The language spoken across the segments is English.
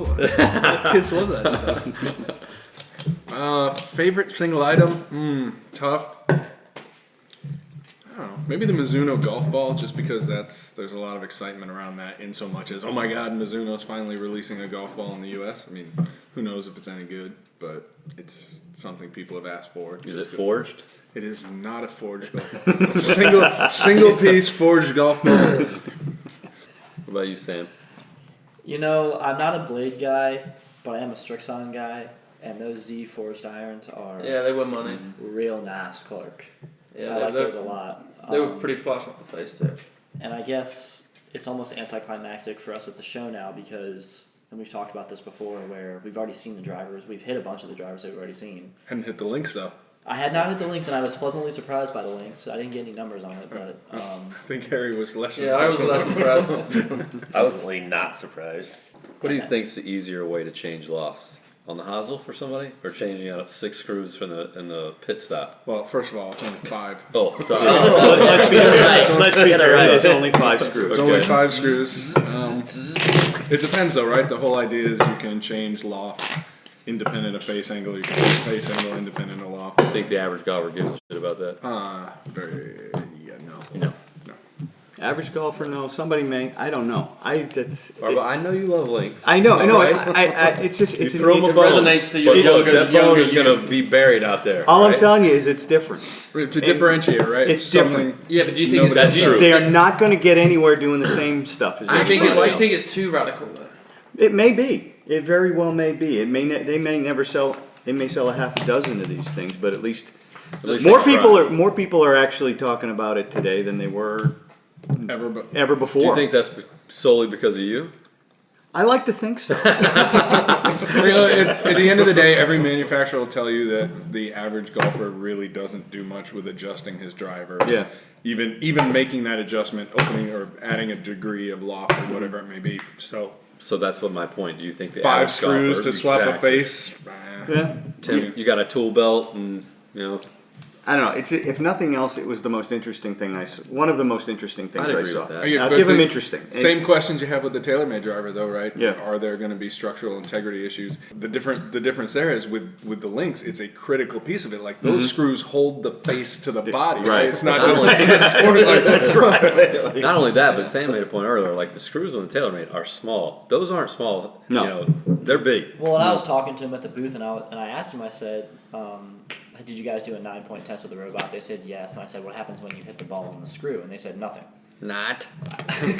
cool. Kids love that stuff. Favorite single item? Tough. I don't know. Maybe the Mizuno golf ball, just because there's a lot of excitement around that. In so much as, oh my God, Mizuno's finally releasing a golf ball in the U.S. I mean, who knows if it's any good, but it's something people have asked for. Is it forged? It is not a forged golf ball. single piece forged golf ball. What about you, Sam? You know, I'm not a blade guy, but I am a Strixon guy, and those Z forged irons are they win money. real nice, Clark. Yeah, I like those a lot. They were pretty flush off the face too. And I guess it's almost anticlimactic for us at the show now because, and we've talked about this before, where we've already seen the drivers. We've hit a bunch of the drivers that we've already seen. Hadn't hit the links though. I had not hit the links, and I was pleasantly surprised by the links. I didn't get any numbers on it, but I think Harry was less. Yeah, I was less impressed. I was really not surprised. What do you think's the easier way to change lofts? On the hosel for somebody, or changing out 6 screws in the pit stop? Well, first of all, it's only 5. Oh, sorry. Let's be fair. Let's be fair. It's only 5 screws. It's only 5 screws. It depends, though, right? The whole idea is you can change loft independent of face angle. You can change face angle independent of loft. I think the average golfer gives a shit about that. No. No. Average golfer, no. Somebody may. I don't know. I know you love links. I know. Right? It's just. It's you throw them a bone. Resonates to you. That bone is going to be buried out there. All right? I'm telling you is it's different. To differentiate, right? It's different. Yeah, but do you think that's true. They are not going to get anywhere doing the same stuff as Do you think everybody else. it's too radical though? It may be. It very well may be. It may. They may never sell. They may sell a half a dozen of these things, but at least more people are actually talking about it today than they were ever before. Do you think that's solely because of you? I like to think so. At the end of the day, every manufacturer will tell you that the average golfer really doesn't do much with adjusting his driver. Yeah. Even making that adjustment, opening or adding a degree of loft or whatever it may be. So that's what my point. Do you think the 5 average screws golfer, to swap a exactly. face? Yeah. Tim, you got a tool belt, and I don't know. It's if nothing else, it was the most interesting thing one of the most interesting things I'd I agree saw. with that. Yeah, I'll but give them interesting. Same questions you have with the TaylorMade driver, though, right? Yeah. Are there going to be structural integrity issues? The difference there is with the links, it's a critical piece of it. Like those screws hold the face to the body. Right. It's not just like that's right. not only that, but Sam made a point earlier. Like the screws on the TaylorMade are small. Those aren't small. No. They're big. Well, when I was talking to him at the booth, and I asked him, I said, did you guys do a 9-point test with the robot? They said yes. And I said, what happens when you hit the ball on the screw? And they said nothing. Not.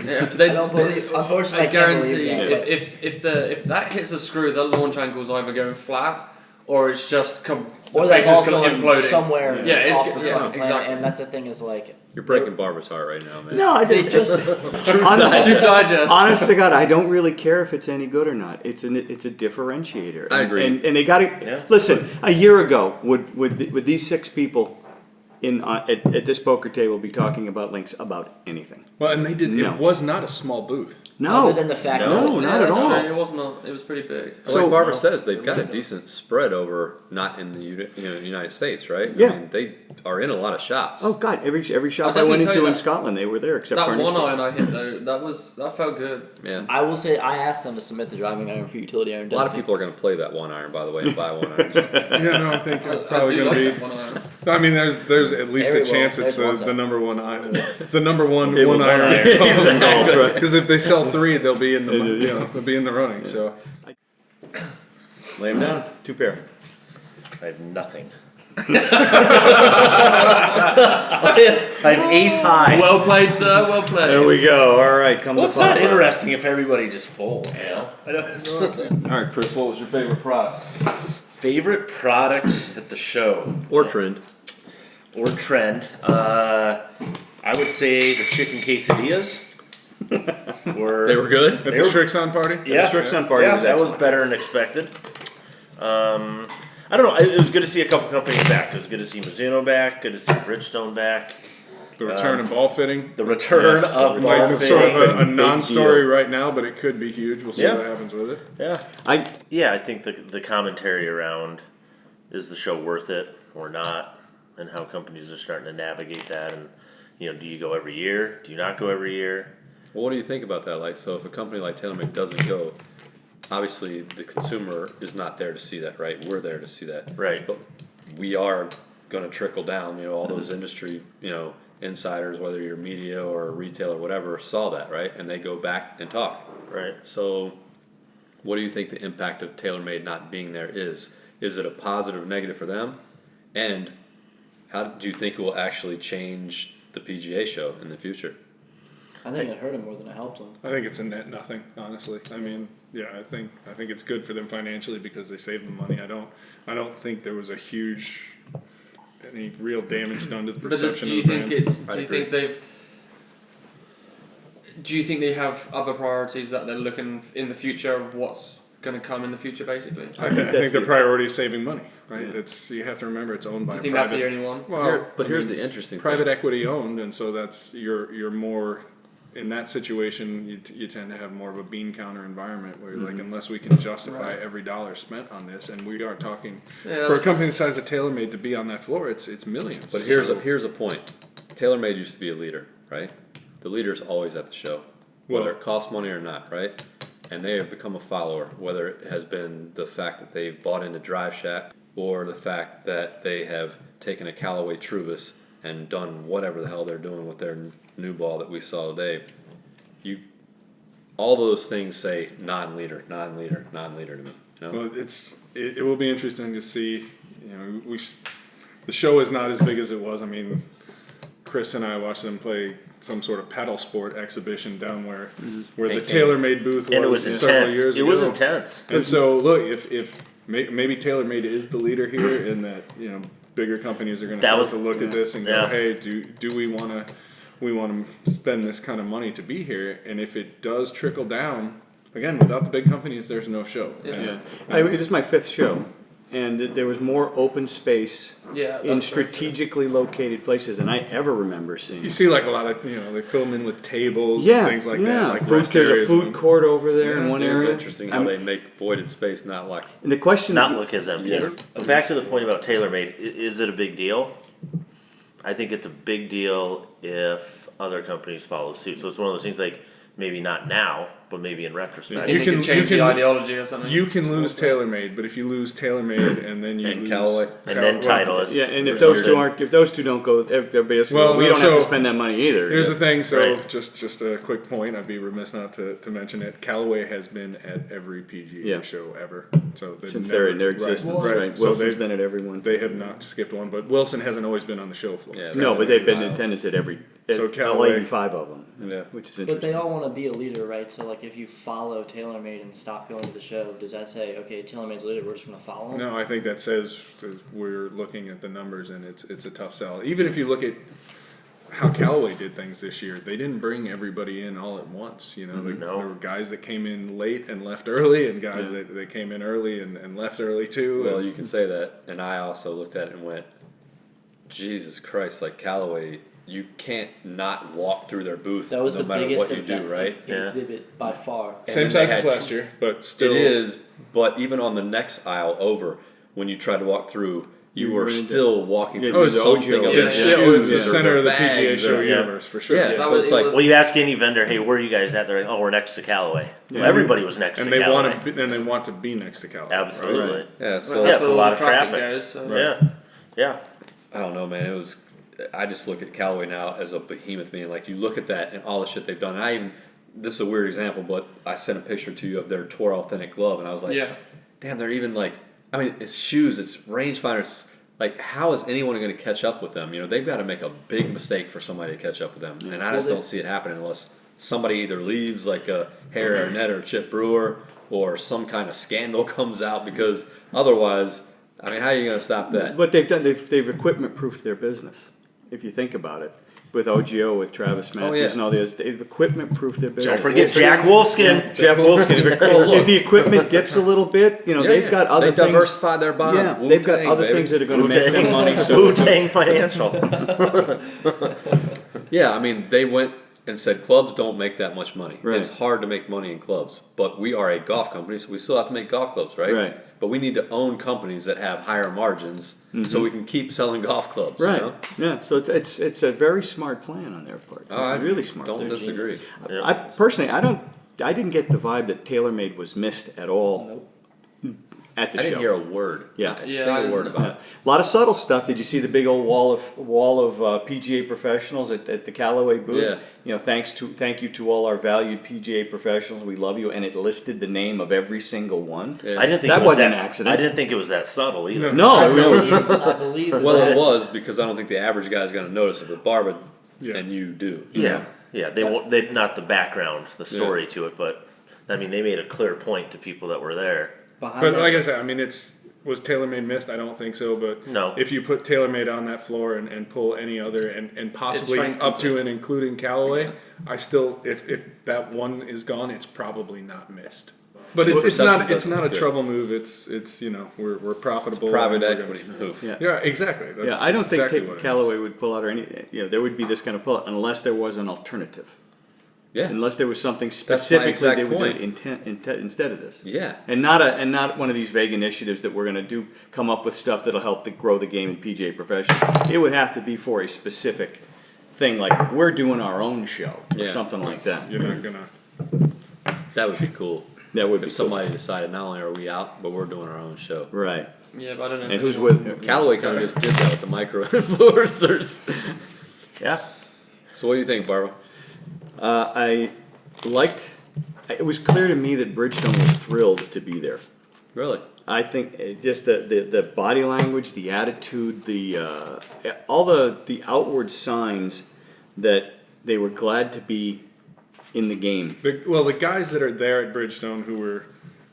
Yeah, I don't believe. Unfortunately, I I can't guarantee believe that. if that hits a screw, the launch angle is either going flat or it's just Or the that face is ball's going going imploding somewhere Yeah, off it's the yeah, front plane. exactly. And that's the thing is like You're breaking Barbara's heart right now, man. No, I they didn't. just Honest to God, I don't really care if it's any good or not. It's a differentiator. I agree. And they got to listen. A year ago, would these 6 people at this poker table be talking about links about anything? Well, and they did. No. It was not a small booth. No, other than the fact no, not at all. It wasn't. It was pretty big. So like Barbara says, they've got a decent spread over not in the United States, right? Yeah. I mean, they are in a lot of shops. Oh God, every shop I definitely went tell into you in that- Scotland, they were there except for That one Ernest. iron I hit though, that felt good. Yeah. I will say I asked them to submit the driving iron for utility iron. A lot of people are going to play that 1 iron, by the way, and buy 1 iron. Yeah, no, I think I it's probably do going to like be. that one iron. I mean, there's at least Very a chance well. it's There's the one number one iron, the number one Yeah, one one iron. iron. Because if they sell 3, they'll be in the they'll be in the running. So Lay them down. 2 pair. I have nothing. I have ace high. Well played, sir. Well played. There we go. All right, come Well, to it's not Papa. interesting if everybody just folds, you know? I don't All right, Chris, what was your favorite product? Favorite product at the show Or trend. or trend? I would say the chicken quesadillas. They were good? at the Strixon party, Yeah, Strixon party yeah, was that was excellent. better than expected. I don't know. It was good to see a couple companies back. It was good to see Mizuno back. Good to see Bridgestone back. the return of ball fitting. The return of Like ball it's sort of fitting. a non-story right now, but it could be huge. We'll see Yeah. what happens with it. Yeah, I think the commentary around is the show worth it or not, and how companies are starting to navigate that. And do you go every year? Do you not go every year? Well, what do you think about that? Like, so if a company like TaylorMade doesn't go, obviously the consumer is not there to see that, right? We're there to see that. Right. But we are gonna trickle down, all those industry, insiders, whether you're media or retail or whatever, saw that, right? And they go back and talk. Right. So what do you think the impact of TaylorMade not being there is? Is it a positive or negative for them? And how do you think it will actually change the PGA show in the future? I think it hurt him more than it helped him. I think it's a net nothing, honestly. I mean, yeah, I think it's good for them financially because they save them money. I don't think there was any real damage done to the But perception do you of the think brand. it's? Do you think they have other priorities that they're looking in the future of what's going to come in the future, basically? I think their priority is saving money, right? You have to remember it's owned by You a think private. that's the only one? Well, Here's the interesting private thing. equity owned, and so that's you're more in that situation. You tend to have more of a bean counter environment where like unless we can justify every dollar spent on this, and we are talking for a company the size of TaylorMade to be on that floor, it's millions. But here's a point. TaylorMade used to be a leader, right? The leader's always at the show, whether it costs money or not, right? And they have become a follower, whether it has been the fact that they've bought into Drive Shack or the fact that they have taken a Callaway Truvis and done whatever the hell they're doing with their new ball that we saw today. All those things say non-leader to me. Well, it will be interesting to see. The show is not as big as it was. I mean, Chris and I watched them play some sort of paddle sport exhibition down where the TaylorMade booth was, And it was several intense. years It ago. was intense. And so, look, if maybe TaylorMade is the leader here, in that bigger companies are going to look at this and go, hey, do we want to spend this kind of money to be here? And if it does trickle down, again, without the big companies, there's no show. Yeah. It is my 5th show, and there was more open space Yeah, in that's strategically located places than I ever remember seeing. You see, like a lot of they film in with tables Yeah, and things like that. Like Food, rest there's a areas food and- court over there in one It's area. interesting how they make voided space not like. And the question, Not look as empty. Yeah. Back to the point about TaylorMade, is it a big deal? I think it's a big deal if other companies follow suit. So it's one of those things like maybe not now, but maybe in retrospect. You can change the ideology or something. You can lose TaylorMade, but if you lose TaylorMade and then you And lose Callaway. And then Titleist. yeah, and if or those two something. if those two don't go, everybody else, Well, we no, don't have to so spend that money either. Here's the thing, so Right. just a quick point. I'd be remiss not to mention it. Callaway has been at every PGA show ever. So they've Since never, they're in their existence, right? So Wilson's been at every one. They have not skipped one, but Wilson hasn't always been on the show floor. Yeah, No, but they've been in attendance at So all Callaway- 85 of them, Yeah. which is But interesting. they all want to be a leader, right? So like if you follow TaylorMade and stop going to the show, does that say, okay, TaylorMade's a leader, we're just going to follow him? No, I think that says we're looking at the numbers and it's a tough sell. Even if you look at how Callaway did things this year, they didn't bring everybody in all at once. There were guys that came in late and left early, and guys that came in early and left early too. Well, and- you can say that, and I also looked at it and went, Jesus Christ, like Callaway, you can't not walk through their booth That was no the matter biggest what you do, event right? exhibit by far. Same And then size they as had last year, but still. It is, but even on the next aisle over, when you tried to walk through, you were still walking Yeah, through it's something OGO. of It's, the it's the shoes or center of the bags PGA Show or- universe for sure. Yeah, Yeah. so it's like, Well, you ask any vendor, hey, where are you guys at? They're like, oh, we're next to Callaway. Well, everybody was next And to they Callaway. want to be next to Callaway. Absolutely. right? yeah, so Yeah, it's a where lot all of the traffic traffic. goes, so. Yeah. Yeah. I don't know, man. I just look at Callaway now as a behemoth, man. Like, you look at that and all the shit they've done. This is a weird example, but I sent a picture to you of their Tour Authentic glove, and I was like, Yeah. damn, they're even like, I mean, it's shoes, it's rangefinders. Like, how is anyone going to catch up with them? They've got to make a big mistake for somebody to catch up with them. And I just don't see it happening unless somebody either leaves, like a Harry Arnett or Chip Brewer, or some kind of scandal comes out, because otherwise, I mean, how are you going to stop that? What they've done, they've equipment proofed their business. If you think about it, with OGO, with Travis Matthews, yeah. and all the others, they've equipment proofed their business. Don't forget Jack Wolfskin. Jeff Wolfskin. If the equipment dips a little bit, they've got other they things. diversified their bonds. Yeah, they've got Wu-Tang, other baby. things that are going to make them money. So Wu-Tang Financial. Yeah, I mean, they went and said clubs don't make that much money. Right. It's hard to make money in clubs, but we are a golf company, so we still have to make golf clubs, right? Right. But we need to own companies that have higher margins, so we can keep selling golf clubs. right, You know? yeah. So it's a very smart plan on their part. Oh, I really smart. Don't They're disagree. Yeah. I personally, I don't I didn't get the vibe that TaylorMade was missed at all Nope. at the I show. didn't hear a word. Yeah. Not a Yeah, I single didn't- word about Yeah. it. A lot of subtle stuff. Did you see the big old wall of PGA professionals at the Callaway booth? Yeah. You know, thank you to all our valued PGA professionals. We love you, and it listed the name of every single one. Yeah. I didn't think That it was wasn't that an accident. I didn't think it was that subtle either. No, I it really- believe, I believe that Well, that- it was because I don't think the average guy is going to notice it, but Barbara Yeah. and you do. Yeah, yeah. They won't. They not the background, the story to it, but I mean, they made a clear point to people that were there. behind But that- like I said, I mean, was TaylorMade missed? I don't think so. But No. if you put TaylorMade on that floor and pull any other and possibly strengthens up to it. and including Callaway, I still if that one is gone, it's probably not missed. But it's Perception not a doesn't- trouble move. It's you know we're profitable. Private and we're equity gonna- move. Yeah. Yeah, exactly. Yeah, That's I don't exactly think what it is. Callaway would pull out or any. You know, there would be this kind of pull out unless there was an alternative. Yeah. Unless there was something my specifically exact they would point. do instead of this. Yeah. And not one of these vague initiatives that we're going to come up with stuff that'll help to grow the game in PGA professional. It would have to be for a specific thing, like we're doing our own show or Yeah. something like that. You're not gonna. That would be cool. That would be If somebody decided not only are we out, but we're doing our own show. cool. Right. Yeah, but I don't know. And if who's they with? Callaway kind of just did that with the micro influencers. Yeah. So what do you think, Barbara? I liked. It was clear to me that Bridgestone was thrilled to be there. Really? I think just the body language, the attitude, all the outward signs that they were glad to be in the game. The guys that are there at Bridgestone who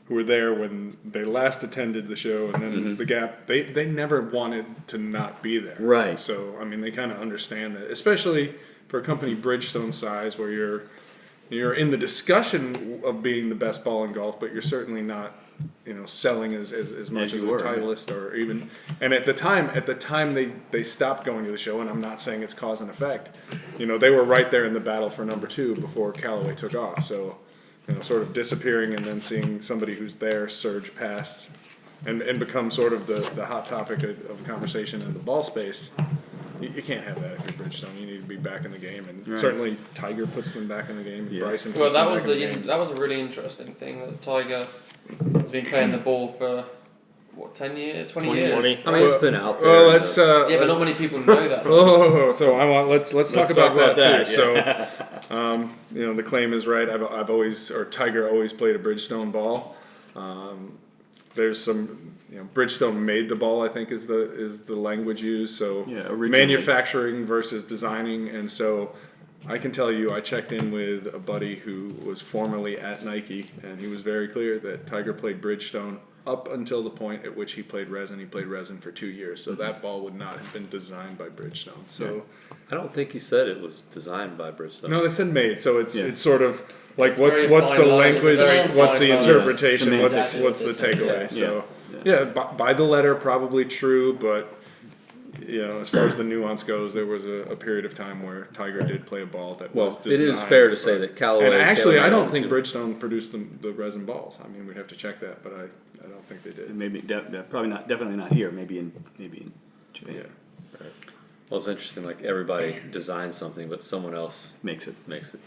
were there when they last attended the show and then the Gap, they never wanted to not be there. Right. So I mean, they kind of understand that, especially for a company Bridgestone size, where you're in the discussion of being the best ball in golf, but you're certainly not, selling as much as you a were, Titleist or even. And at the time they stopped going to the show, and I'm not saying it's cause and effect. They were right there in the battle for number 2 before Callaway took off. So, sort of disappearing and then seeing somebody who's there surge past and become sort of the hot topic of conversation in the ball space. You can't have that if you're Bridgestone. You need to be back in the game, and certainly Tiger puts them back in the game. Yeah. Bryson puts Well, that them was back in the game. that was a really interesting thing that Tiger has been playing the ball for 10 years, 20 years. 20. I mean, it's been out there. Well, let's. Yeah, but not many people know that. Let's talk about that, that, too. So, the claim is right. Tiger always played a Bridgestone ball. There's some, Bridgestone made the ball, I think is the language used. So originally. manufacturing versus designing, and so I can tell you, I checked in with a buddy who was formerly at Nike, and he was very clear that Tiger played Bridgestone up until the point at which he played resin. He played resin for 2 years, so that ball would not have been designed by Bridgestone. So I don't think he said it was designed by Bridgestone. no, they said made. So it's Yeah. it's sort of like what's very what's the fine line. language, It's very what's the fine line. interpretation, Yeah. what's the takeaway. Yeah. So Yeah. by the letter, probably true, but as far as the nuance goes, there was a period of time where Tiger did play a ball that was Well, designed. it is fair to say for- that Callaway. And actually, I TaylorMade don't think did- Bridgestone produced the resin balls. I mean, we'd have to check that, but I don't think they did. Maybe probably not. Definitely not here. Maybe in Japan. Yeah. Well, it's interesting. Like everybody designs something, but someone else Makes it. makes it.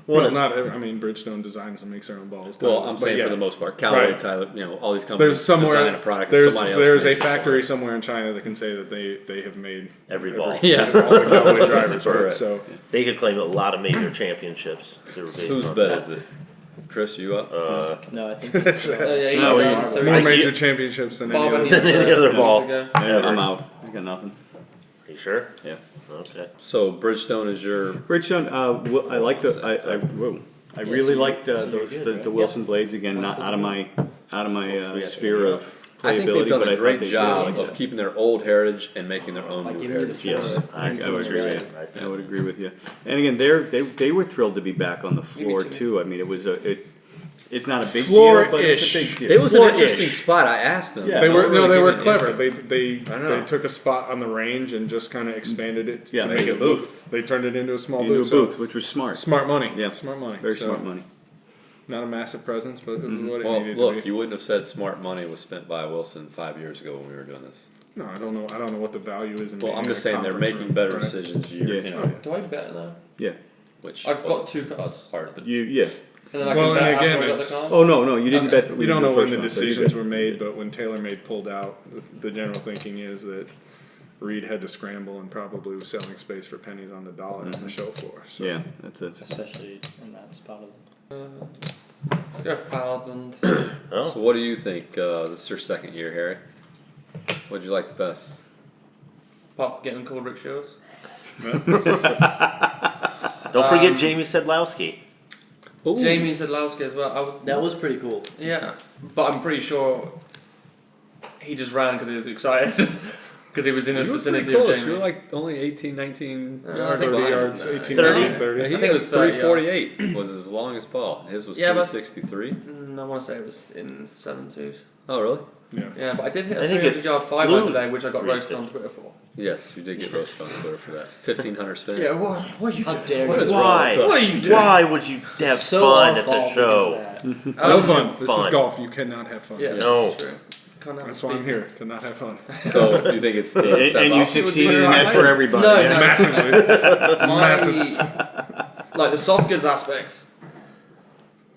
Well, not every, I mean, Bridgestone designs and makes their own balls. Well, too, I'm but saying yeah. for the most part, Callaway, Right. Tyler, all these companies There's somewhere design a product and there's somebody else there's a makes it for factory it. somewhere in China that can say that they have made Every ball. Yeah. all the Callaway drivers, right? Correct. So They could claim a lot of major championships. That were based Whose on bet that. is it? Chris, you up? No, I think that's Yeah, No, he's we- done, so more he's- major championships than any Barber other. needs to Any other go. ball. Needs to go. Yeah, Ever. I'm out. I got nothing. You sure? Yeah. Okay. So Bridgestone is your. Bridgestone. I like I really liked the Wilson blades again. Not out of my sphere of I think they've playability, done but a I thought great they job really of did. keeping their old heritage and making their own Like, new give me the heritage. Yes, I would agree with you. I would agree with you. And again, they were thrilled to be back on the floor too. too. I mean, it's not a big Floor-ish. deal, but it's a big deal. It was an Floor-ish. interesting spot. I asked them. Yeah. They were Really they were giving clever. answer. They I know. took a spot on the range and just kind of expanded it Yeah, to made make a it look. They turned it into a small Into a booth. so booth, which was smart. Smart money. Yeah. Smart money. Very So, smart money. Not a massive presence, but it was what it Well, needed look, to be. you wouldn't have said smart money was spent by Wilson 5 years ago when we were doing this. No, I don't know. I don't know what the value is in. Well, being I'm in just a saying they're conference making room, better right? decisions. Yeah. You know, Do I bet now? Yeah. which I've got wasn't 2 cards. part of it. Yeah. And then I Well, can bet and again, after I got the it's- card. Oh no, you didn't Okay. bet. We don't know when the first round, so you decisions bet. were made, but when TaylorMade pulled out, the general thinking is that Reed had to scramble and probably was selling space for pennies on the dollar on the show floor. So. Yeah, that's it. Especially in that spot of Let's go 1,000. Oh. So what do you think? This is your second year, Harry. What'd you like the best? Apart from getting called Rick Shores. Don't forget Jamie Sedlowski. Ooh. Jamie Sedlowski as well. that was pretty cool. Yeah, but I'm pretty sure he just ran because he was excited. Because he was in the You were pretty vicinity of close. Jamie. You were like only 18, 19 I yards think 30 behind. yards, 18, 30. 19, 30. He I think it was 30 348 was his longest ball. His was Yeah, but- 363. I want to say it was in 7.2s. Oh, really? Yeah. Yeah, but I did hit I a think 300-yard flew 5 today, which I got 350. roasted on Twitter for. Yes, you did get roasted on Twitter for that. 1,500 spin. Yeah, what are you How doing? dare What you? is wrong Why? with us? What are you doing? Why would you have So fun on at the fault show? because of that. No fun. This Fun. is golf. You cannot have fun. Yeah, No. that's true. Can't have That's a why I'm speed. here, to not have fun. So you think it's the And you Sedlowski succeeded would in be that right? for everybody. No, yeah. no. Massively. Massive. Like the soft goods aspects,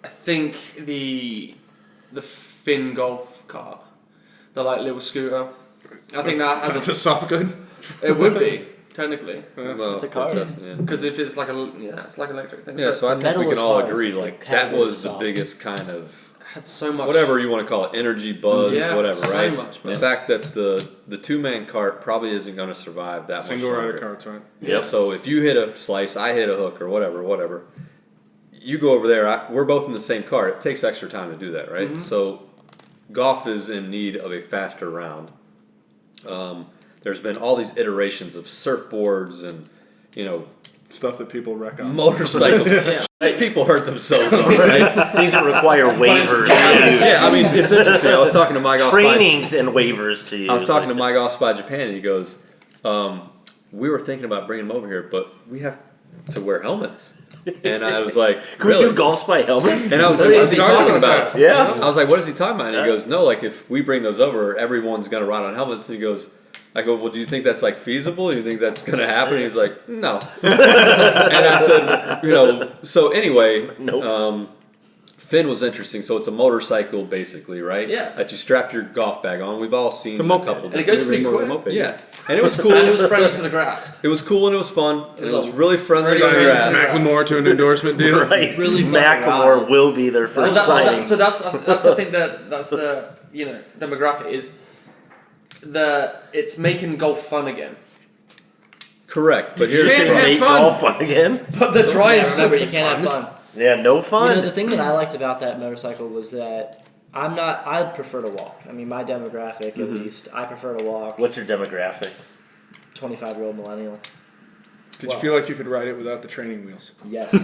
I think the Finn golf cart, the like little scooter, I think that That's has a soft good. it would be technically Well, It's a car. interesting, yeah. because if it's like it's like an electric thing. Yeah, so I The think metal we can was all hard. agree, like, It had that to be was the soft. biggest kind of, it had so much. whatever you want to call it, energy buzz, Yeah, whatever, so right? much, the man. fact that the two-man cart probably isn't going to survive that Single much rider longer. carts, right? Yep. So if you hit a slice, I hit a hook, or whatever, you go over there. We're both in the same cart. It takes extra time to do that, right? Mm-hmm. So golf is in need of a faster round. There's been all these iterations of surfboards and Stuff that people wreck on. motorcycles. Yeah. Like, people hurt themselves on, right? Things that require waivers to use. Yeah, I mean it's interesting. I was talking to MyGolfSpy. Trainings and waivers to use. I was talking to MyGolfSpy Japan, and he goes, "We were thinking about bringing them over here, but we have to wear helmets." And I was like, Can "Really?" we do golf spy helmets? And I was like, "What is he talking about?" Yeah. I was like, "What is he talking about?" And he goes, "No, like if we bring those over, everyone's gonna ride on helmets." And he goes, I go, "Well, do you think that's like feasible? Do you think that's gonna happen?" And he's like, "No." And I said, so anyway, Nope. Finn was interesting. So it's a motorcycle, basically, right? Yeah. That you strap your golf bag on. We've all seen It's a a moped. couple. And it goes pretty More of a quick. moped, Yeah, and it was cool. And it was friendly to the grass. It was cool and it was fun. And it was really friendly to Really the friendly. grass. Macklemore to an endorsement deal. Right. Really fun Macklemore ride. will be their first signing. So that's the thing that's the demographic is it's making golf fun again. Correct, but You here's say the have make fun. golf fun again? But the try is Remember, still you can't have fun. Yeah, no fun. You know, the thing that I liked about that motorcycle was that I prefer to walk. I mean, my demographic, at least, I prefer to walk. What's your demographic? 25-year-old millennial. Did you feel like you could ride it without the training wheels? Yes. I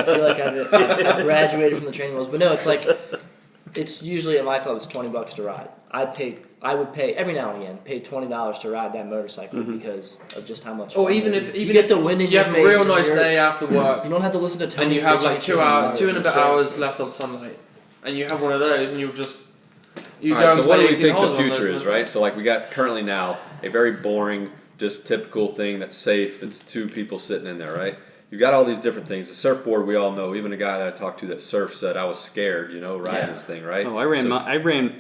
feel like I've graduated from the training wheels. But no, it's like, it's usually at my club, it's $20 to ride. I would pay, every now and again, pay $20 to ride that motorcycle because of just how much Or fun even it is. if you get the wind in you your have face a real and nice you're- day after work You don't have to listen to Tony and you have bitching like to you two and a bit so- hours left of sunlight and you have one of those and you All go right, and so what play do we 18 think holes the on future those, is, right? So like we got currently now a very boring, just typical thing that's safe. It's two people sitting in there, right? You've got all these different things. The surfboard, we all know. Even a guy that I talked to that surfs said I was scared, riding Yeah. this thing, right? No, I ran So-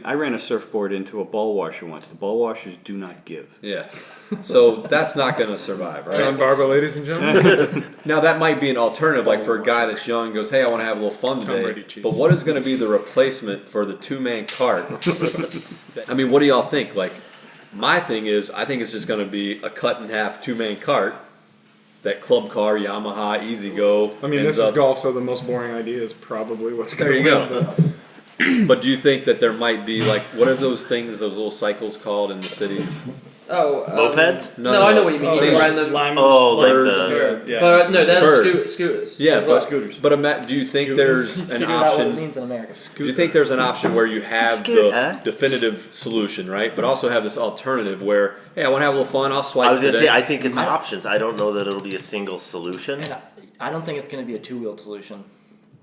I ran a surfboard into a ball washer once. The ball washers do not give. Yeah. So that's not going to survive, right? John Barber, ladies and gentlemen. Now that might be an alternative, like for a guy that's young and goes, "Hey, I want to have a little fun Tom today." Brady cheats. But what is going to be the replacement for the two-man cart? I mean, what do y'all think? Like, my thing is, I think it's just going to be a cut-in-half two-man cart. That club car, Yamaha, Easy Go. I mean, this is golf, so the most boring idea is probably what's There going you to go. win. But do you think that there might be like what are those things, those little cycles called in the cities? Oh, Mopeds? No, I know what you mean. Oh, You these- ran them. Oh, like Bird. the. But no, they're Bird. scooters. Yeah, as well. but do you think there's Just an figured out what it option? means in America. Do you think there's an option where you have scooter, the huh? definitive solution, right? But also have this alternative where, hey, I want to have a little fun. I'll swipe I was gonna today. say, I think it's options. I don't know that it'll be a single solution. And I don't think it's going to be a two-wheeled solution.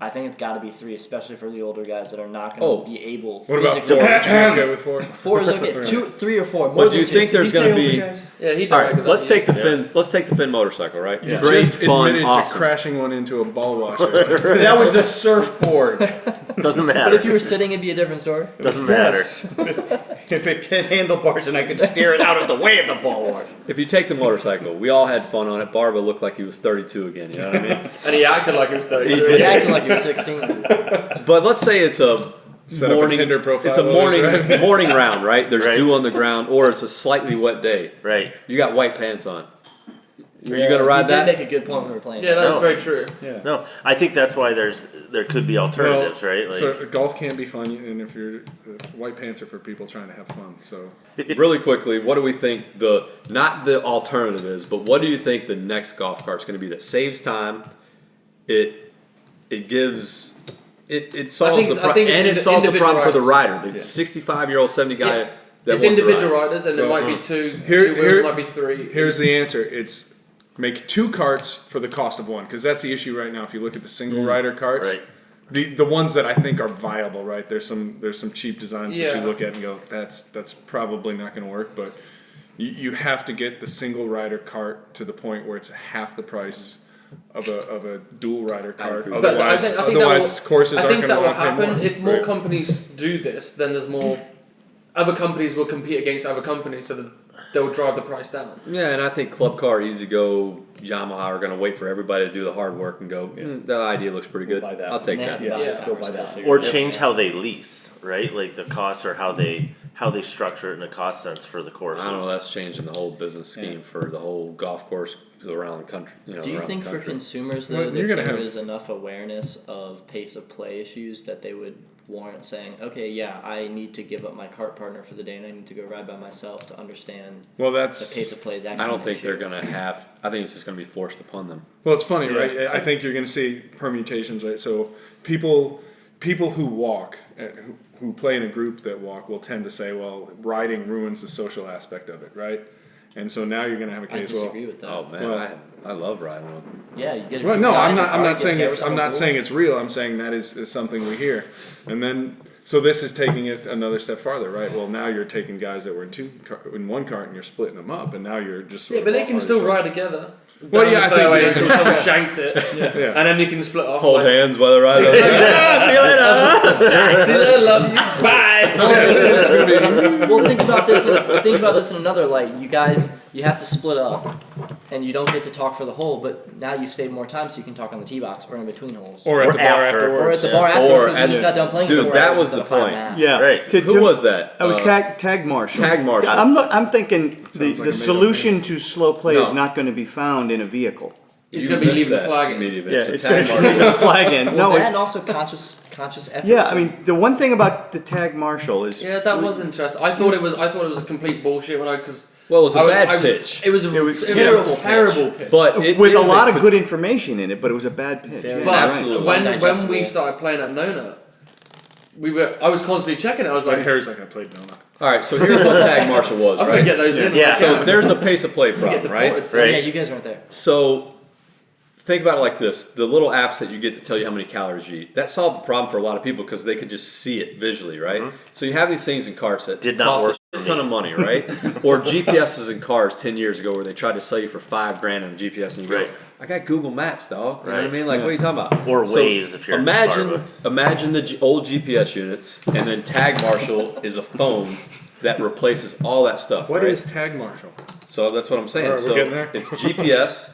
I think it's got to be 3, especially for the older guys that are not going to be able. What about physically- 4? Would you go with 4? 4 is okay. 2, 3, or 4. More But than do you 2. think there's going to be? Yeah, he All right, directed let's that, take the Finn. Let's take the Finn motorcycle, right? Yeah. Great, Just fun, admitted awesome. to crashing one into a ball washer. That was the surfboard. Doesn't matter. But if you were sitting, it'd be a different story. Doesn't matter. If it had handlebars and I could steer it out of the way of the ball wash. If you take the motorcycle, we all had fun on it. Barba looked like he was 32 again. You know what I mean? and he acted like he was 32. He acted like he was 16. But let's say it's a Set up a morning. Tinder profile, It's a morning right? morning round, right? There's Right. dew on the ground, or it's a slightly wet day. Right. You got white pants on. Are you gonna ride You that? did make a good point when we were playing. Yeah, that's No. very true. No, I think that's why there could be alternatives, right? Like, So golf can be fun, and if you're white pants are for people trying to have fun. So Really quickly, what do we think not the alternative is, but what do you think the next golf cart's going to be that saves time? It gives it solves I the problem, think it's and it solves the problem for the individual rider, the 65-year-old, 70 guy. Yeah. That It's wants to individual ride. riders, and it might be two Here- wheels, it might be 3. here's the answer: it's make 2 carts for the cost of 1, because that's the issue right now. If you look at the single rider carts, Right. the ones that I think are viable, right? There's some cheap designs that Yeah. you look at and go, that's probably not going to work. But you have to get the single rider cart to the point where it's half the price of a dual rider cart. agree. But Otherwise, that otherwise courses I aren't think going to that will want to pay happen more. if more Right. companies do this. Then there's more. Other companies will compete against other companies, so that they'll drive the price down. Yeah, and I think Club Car, Easy Go, Yamaha are going to wait for everybody to do the hard work and go, the idea looks pretty good. buy that I'll take Yeah. that. Yeah. Go buy that. or change how they lease, right? Like the costs or how they structure it in a cost sense for the courses. I don't know. That's changing the whole business scheme for the whole golf course around the country. Do you around think the for country. consumers Well, though you're that gonna there have- is enough awareness of pace of play issues that they would warrant saying, okay, yeah, I need to give up my cart partner for the day and I need to go ride by myself to understand Well, the that's pace of play is actually I don't an think issue. they're going to have. I think it's just going to be forced upon them. Well, it's funny, Yeah. right? I think you're going to see permutations, right? So people who walk, who play in a group that walk, will tend to say, well, riding ruins the social aspect of it, right? And so now you're going to have a I case. disagree with that. Oh man, Well- I love riding with them. Yeah, you get a Well, good no, guy I'm in not. the I'm car, not get saying there it's. with I'm someone not cool. saying it's real. I'm saying that is something we hear, and then so this is taking it another step farther, right? Well, now you're taking guys that were in one cart and you're splitting them up, and now you're just. Sort Yeah, of but they off can on still yourself. ride together. Well, down yeah, the I think fairway you're until gonna- someone shanks it, Yeah. and then you can split off. Hold like, hands while they're riding. See you later, love you. Bye. It's gonna be. Well, think about this in another light. You guys, you have to split up, and you don't get to talk for the hole. But now you've saved more time, so you can talk on the tee box or in between holes, Or at Or the bar after. or afterwards. at the bar afterwards Or because you at just the- got done playing. Dude, for 4 that hours was instead the of 5 point. and a half. Yeah. Right. Who was that? That was tag marshal. Tag marshal. I'm thinking the, Sounds like a the made-up solution to slow play is No. not going to be found in a vehicle. He's You going to be missed leaving the that flag in. immediately. Yeah, So it's tag going to marshal. leave the flag in. Well, No, that and also conscious effort. yeah. I mean, the one thing about the tag marshal is Yeah, that was interesting. I thought it was a complete bullshit because Well, it was a bad pitch. It was a terrible pitch. But it with a is lot of good information in it, but it was a bad pitch. Very Yeah, But right. Absolutely. when Digestible. we started playing at Nona, I was constantly checking it. I was My like, hair's like I played donut. All right, so here's what tag marshal was, I'm gonna right? get those in. Yeah. So there's a pace of play get problem, right? deported. So Right. Yeah, you guys weren't there. So think about it like this: the little apps that you get to tell you how many calories you eat. That solved the problem for a lot of people because they could just see it visually, right? So you have these things in cars that Did not cost work a for ton me. of money, right? Or GPSs in cars 10 years ago where they tried to sell you for $5,000 on a GPS, and you Right. go, "I got Google Maps, dog." You know what I Right. mean? Like, what are you talking about? Or Waze if you're imagine the old GPS units, and then Tag Marshal is a phone that replaces all that stuff. What right? is tag marshal? So that's what I'm saying. All right, we're So getting there. it's GPS,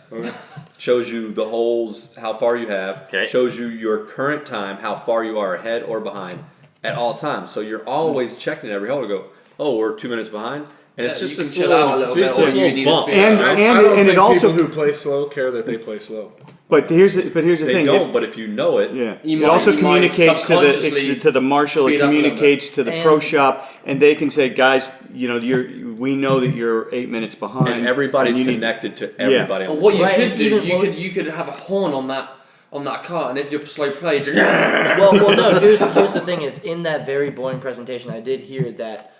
shows you the holes, how far you have, Okay. shows you your current time, how far you are ahead or behind at all times. So you're always checking every hole to go, oh, we're 2 minutes behind. And it's Yeah, just you this can chill out a little, little just bit, this or you little need to bump. speed And- up. I and don't it think also- people who play slow care that they play slow. But here's the They thing. don't, but if you know it, Yeah, You it might- also you might communicates subconsciously to the marshal. It speed up a little communicates to the pro And- shop, and they can say, guys, we know that you're 8 minutes behind, and everybody's you need- connected to everybody. And On what you Right, could do, even- you could have a horn on that car, and if you're slow play, just Well, no. Here's the thing: is in that very boring presentation, I did hear that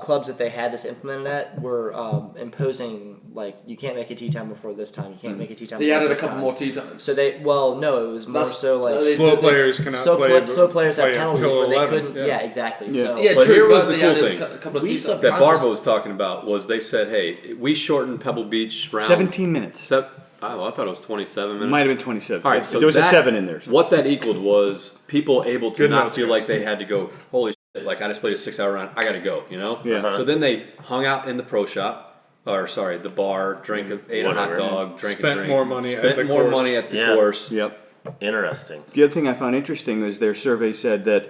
clubs that they had this implemented at were imposing like you can't make a tee time before this time. You can't make a tee time. They before added a this couple time. more tee times. So it was more That's- so like Slow players cannot slow players play have penalties until where they 11, couldn't. yeah. exactly. Yeah. So Yeah, But true. here was but the they cool added thing. a couple of We tee sub- times. that Conscious- Barbo was talking about was they said, hey, we shortened Pebble Beach rounds. 17 minutes. I thought it was 27 It minutes. might have been 27. All right, so there was a that- 7 in there. What that equaled was people able to Good not notes, feel guys. like they had to go, holy shit, like I just played a 6-hour round, I gotta go, you know? Yeah. So then they hung out in the pro shop, the bar, ate a hot Whatever. dog, drank a Spent drink. more money at the more course. money at the Yeah. course. Yep. Interesting. The other thing I found interesting was their survey said that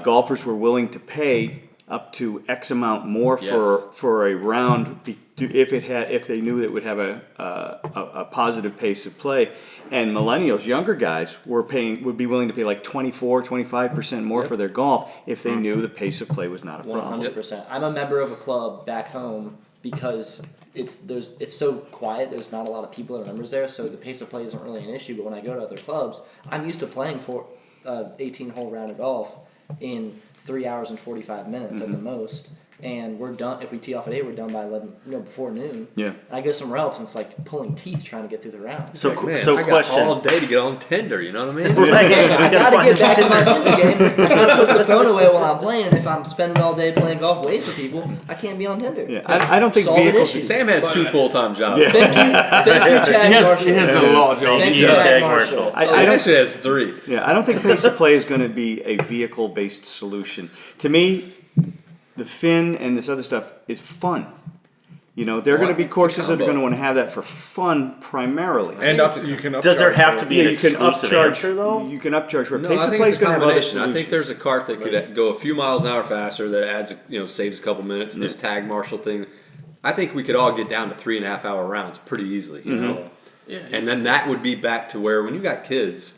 golfers were willing to pay up to X amount more for a round if they knew it would have a positive pace of play, and millennials, younger guys, would be willing to pay like 24-25% more for their golf if they knew the pace of play was not a problem. 100%. I'm a member of a club back home because it's so quiet. There's not a lot of people that are members there, so the pace of play isn't really an issue. But when I go to other clubs, I'm used to playing 18-hole round of golf in 3 hours and 45 minutes at the most. And we're done. If we tee off at 8, we're done by 11. Before noon. Yeah. And I go somewhere else, and it's like pulling teeth trying to get through the round. So, Man, so I got question. all day to get on Tinder, you know what I mean? I gotta get back to my Tinder game. I can't put the phone away while I'm playing, and if I'm spending all day playing golf waiting for people, I can't be on Tinder. Yeah, I don't think Solving vehicles. issues. Sam has 2 full-time jobs. Yeah. Thank you, Chad Marshall. He has a lot of jobs. Thank you, you, Chad Chad Marshall. Marshall. I He don't. actually has 3. Yeah, I don't think pace of play is going to be a vehicle-based solution. To me, the fin and this other stuff is fun. You know, there are Well, going to be it's a courses that are combo. going to want to have that for fun primarily. And you can Does there upcharge have for to it. be an you can exclusive upcharge. answer though? You can upcharge for it. No, Pace I of think play it's is a going to have other combination. I think solutions. there's a cart that could go a few miles an hour faster that adds, saves a couple minutes. This tag marshal thing, I think we could all get down to 3.5 hour rounds pretty easily, you know. Yeah. And then that would be back to where when you got kids,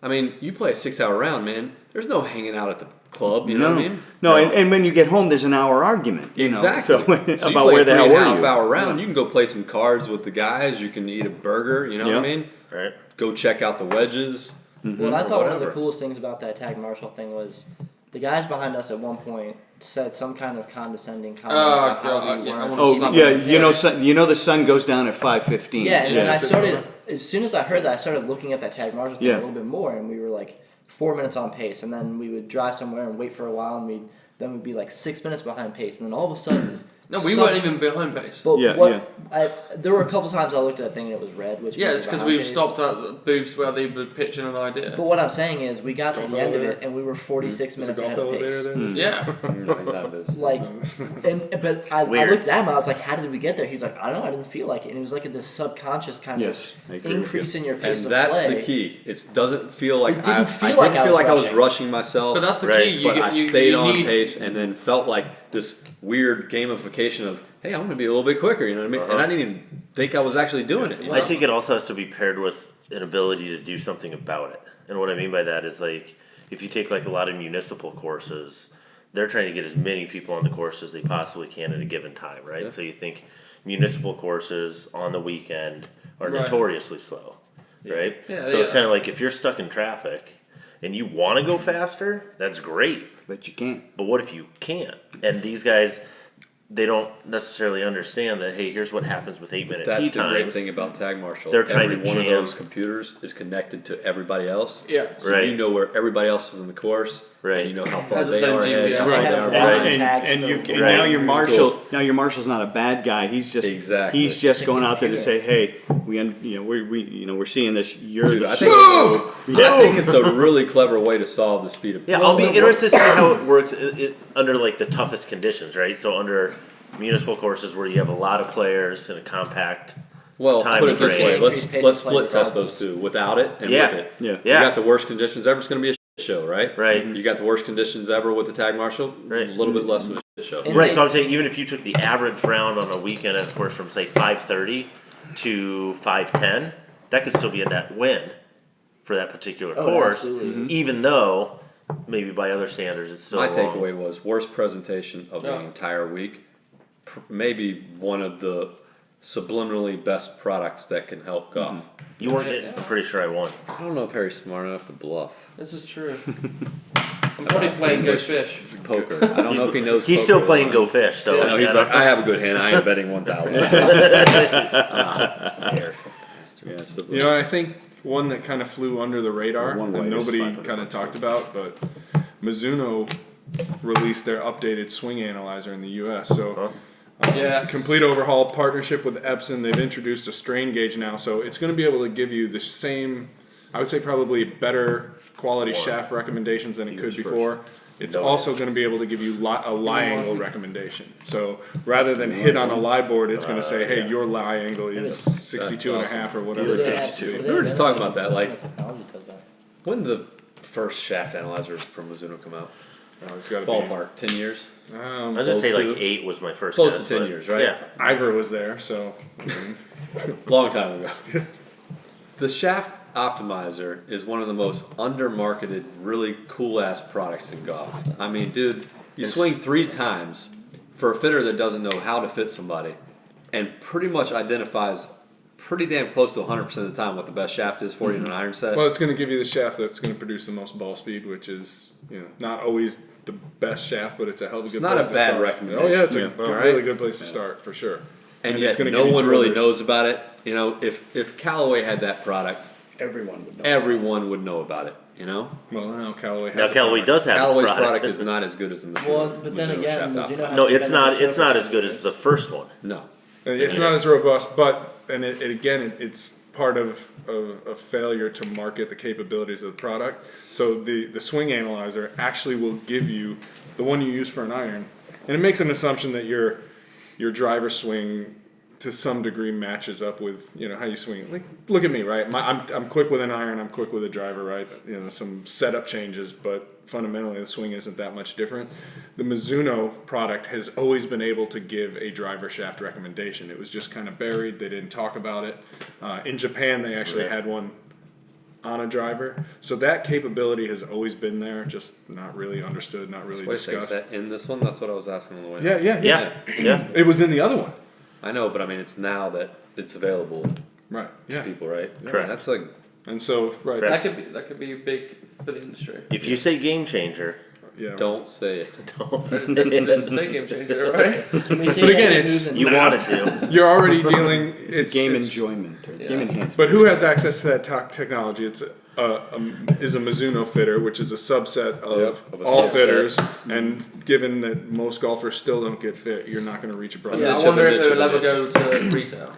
I mean, you play a 6-hour round, man. There's no hanging out at the club, you know what I mean? No, and when you get home, there's an hour argument. You Exactly. Know, so, So you about play where a the hell were 3.5 you? hour round. You can go play some cards with the guys. You can eat a burger. You know what I Yeah. mean? Right. Go check out the wedges. What I or thought one of the whatever. coolest things about that tag marshal thing was the guys behind us at one point said some kind of condescending comment Oh, about how God, we yeah, I weren't. wanna Oh Snap yeah, it. you know the sun goes down at 5:15. Yeah, and then I Yes. started, as soon as I heard that, I started looking at that tag marshal thing Yeah. a little bit more, and we were like 4 minutes on pace, and then we would drive somewhere and wait for a while, and we'd be like 6 minutes behind pace, and then all of a sudden. No, we some- weren't even behind pace. But Yeah, there were a couple times I looked at that thing and it was red, which Yeah, means it's because behind we've pace. stopped at booths where they were pitching an idea. But what I'm saying is, we got to Golf the end of elevator? it, and we were 46 There's a minutes golf ahead of elevator pace. there. Yeah. He's out of business. Like, but I Weird. looked at him. I was like, "How did we get there?" He's like, "I don't know. I didn't feel like it." And it was like this subconscious kind Yes, I of agree with increase in your And pace of that's play. the key. It doesn't feel like It didn't I feel didn't like I feel was like I was rushing. rushing myself. But that's the Right. key. You but get, I you, stayed you on need, pace and then felt like this weird gamification of, hey, I'm going to be a little bit quicker, you know what I mean? And I didn't even think I was actually doing it. You I know? think it also has to be paired with an ability to do something about it. And what I mean by that is like if you take like a lot of municipal courses, they're trying to get as many people on the course as they possibly can at a given time, right? Yeah. So you think municipal courses on the weekend are Right. notoriously slow, right? Yeah, So it's yeah. kind of like if you're stuck in traffic and you want to go faster, that's great. but you can't. But what if you can't? And these guys, they don't necessarily understand that, hey, here's what happens with 8-minute tee That's the great times. thing about Tag Marshal. They're trying Every to one of jam. those computers is connected to everybody else. Yeah. So Right. you know where everybody else is in the course. Right. And you know how far Has they its own are ahead. GPS. how Right. far they are Right. behind. And tags and for- now Right. your It's marshal. cool. Now your marshal's not a bad guy. He's just Exactly. He's just It's a going out there to say, computer. hey, we're seeing this. You're Dude, the I think, I think it's a really clever way to solve the speed of Yeah, Well, I'll be what- interested to see how it works under like the toughest conditions, right? So under municipal courses where you have a lot of players in a compact. Well, time put it this frame. way. Increased pace Let's of play split test regardless. those two. Without it and Yeah. with it. Yeah. Yeah. You got the worst conditions ever. It's going to be a shit show, right? Right. You got the worst conditions ever with the Tag Marshal. Right. A little bit less of a shit show. And- Right, so I'm saying even if you took the average round on a weekend, of course, from say 5:30 to 5:10, that could still be a net win for that particular Oh, course, absolutely. even though maybe by other standards it's still My a long- takeaway was worst presentation of the Yeah. entire week. Maybe one of the subliminally best products that can help golf. You weren't getting. I'm pretty sure I won. I don't know if Harry's smart enough to bluff. This is true. I'm probably playing Go Fish. It's poker. I don't know if he knows. He's poker still or playing not. Go Fish, so No, he's like, I have a good hand. I ain't betting 1,000. You know, I think one that kind of flew under the radar One and way is nobody 500 kind of bucks. talked about, but Mizuno released their updated swing analyzer in the U.S. So, Yeah. complete overhaul partnership with Epson. They've introduced a strain gauge now, so it's going to be able to give you the same, I would say probably better quality shaft recommendations than it could before. It's also going to be able to give you a lie angle recommendation. So rather than hit on a lie board, it's going to say, hey, your lie angle is 62 and a half or whatever it takes to be. We were just talking about that, like- technology does that. When did the first shaft analyzer from Mizuno come out? It's got to Ballpark, 10 years? I was gonna say Close like to- 8 was my first Close guess, to 10 but- years, right? Yeah. Ivor was there, so Long time ago. The shaft optimizer is one of the most undermarketed, really cool ass products in golf. I mean, dude, you swing 3 times for a fitter that doesn't know how to fit somebody, and pretty much identifies pretty damn close to 100% of the time what the best shaft is for you in an iron set. well, it's going to give you the shaft that's going to produce the most ball speed, which is not always the best shaft, but it's a hell of a good. not place a to bad start. recommendation. Oh yeah, it's a Yeah. really good place to start for sure. and it's yet gonna no give you one really drivers. knows about it. You know, if Callaway had that product, Everyone would know. everyone would know about it. You know, Well, now Callaway has Now a Callaway product. does have Callaway's its product is not as good as the Mizuno. Well, but then Mizuno again, shaft Mizuno optimizer. has No, been it's on the not. show It's for not 10 as good years. as the first one. No. It's not as robust, but it's part of a failure to market the capabilities of the product. So the swing analyzer actually will give you the one you use for an iron, and it makes an assumption that your driver swing to some degree matches up with how you swing. Like, look at me, right? I'm quick with an iron. I'm quick with a driver, right? Some setup changes, but fundamentally the swing isn't that much different. The Mizuno product has always been able to give a driver shaft recommendation. It was just kind of buried. They didn't talk about it. In Japan, they actually had one on a driver. So that capability has always been there, just not really understood, not really Wait a second, is discussed. that in this one? That's what I was asking on the way. Yeah. Yeah. It was in the other one. I know, but I mean, it's now that it's available Right. to Yeah. people, right? Correct. That's like, And so, right. Correct. That could be big for the industry. If you say game changer, Yeah. don't say it. don't say It it. didn't say game changer, right? Can we see But again, any it's- movement? You wanted to. You're already dealing. It's game enjoyment or game enhancement. But who has access to that technology? It's is a Mizuno fitter, which is a subset of of a all subset. fitters. And given that most golfers still don't get fit, you're not going to reach a broad. Yeah, I niche wonder of a if it will niche ever of a go to retail.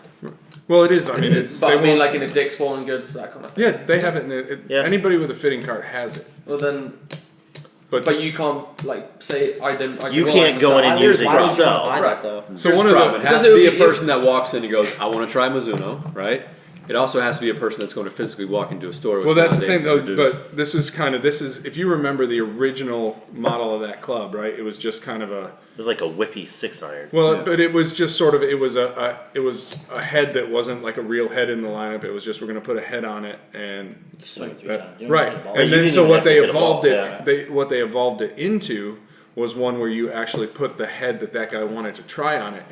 Well, it is. I mean, it's. But they I mean, won't- like in a Dick's Sporting Goods, that kind of thing. yeah, they have it. Yeah. Anybody with a fitting cart has it. Well then, But, but you can't like say I didn't. I You can can't go in and use it Why would you yourself. buy Right. that though? so here's one the of problem. the It has Because to be it a would be- person that walks in and goes, I want to try Mizuno, right? It also has to be a person that's going to physically walk into a store. Which well, that's the nowadays thing, though. is reduced. But this is if you remember the original model of that club, right? It was just kind of a. It was like a whippy 6-iron. Well, but it was just sort of it was a head that wasn't like a real head in the lineup. It was just we're going to put a head on it and Swing 3 times. You don't right. hit the ball. And You then didn't so even what have to they hit a ball, evolved yeah. what they evolved it into was one where you actually put the head that guy wanted to try on it,